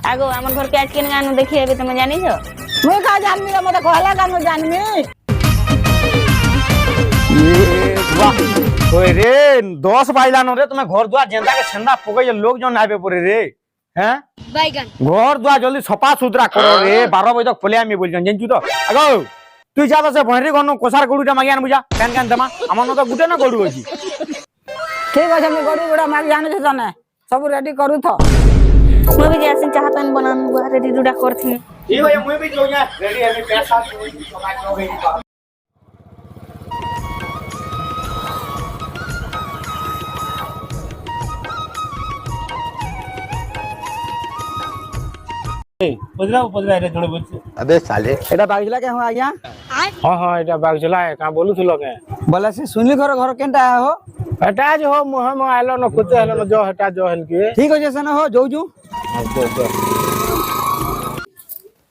आगो हमर घर के आज केन गानो देखि एबे तुम जानि छ मुई का जानमी रे मते कहला गानो जानमी ये वाह ओए रे 10 बाइला न रे तुम घर दुआ जेंदा के छंदा पकई लोग जन आबे परे रे हैं बैगन घर दुआ जल्दी सफा सुथरा करो रे 12 बजे तक पले आमी बोल जन जेंचू तो आगो তুই যা তো ভয়রি গনো কোসার গড়ুটা মাগি আন বুঝা কেন কেন দেমা আমার তো গুটে না গড়ু আছে ठीक আছে আমি গড়ি গুড়া মাগ জানো छ तने सब रेडी करू थो মই भी जैसे चाहतन बनान रेडी डुडा करथि ठीक है मुई भी जो या रेडी है पैसा समाज हो गई पदरा रे थोड़े बोल अबे साले एटा बागला के हो आज्ञा हां हां एटा बागजला है का बोलु थलो के बोला से सुनली घर घर केनटा हो हटा जो हो मुह में आलो न कुछ हलो न जो हटा जो हल के ठीक हो जैसे न हो जो जो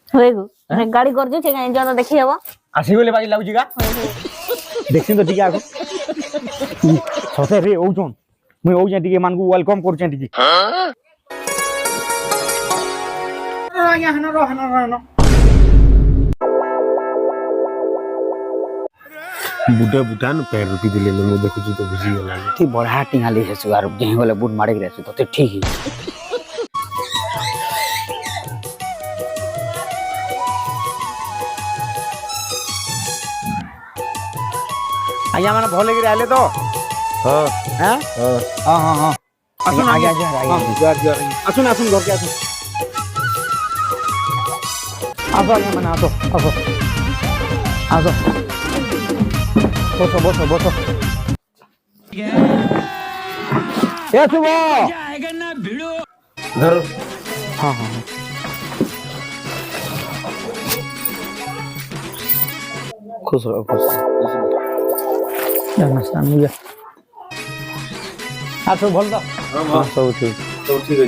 होय गो गाड़ी कर जो छे का जो देखि हबो आसी बोले बाजी लागु जीगा देखिन तो ठीक आगो सते रे ओजन मुई ओजन टिके मान को वेलकम करछन टिके या हन रो बुडा बुडा न पैर रुकी दिले न मो देखु तो बुझी गेला ती बड़ा टिंगाली है सुगार जही बोले बुट मारे रे तो ठीक ही आया माने भले गिरे आले तो हां हैं हां हां हां आगे आगे आगे जार आसुन आसुन घर के आसुन आसो आया माने आसो आसो आसो बसो बसो बसो ए सुबो धर हां हां खुश रहो जाना सामने जा आ तो भल तो हां सब ठीक है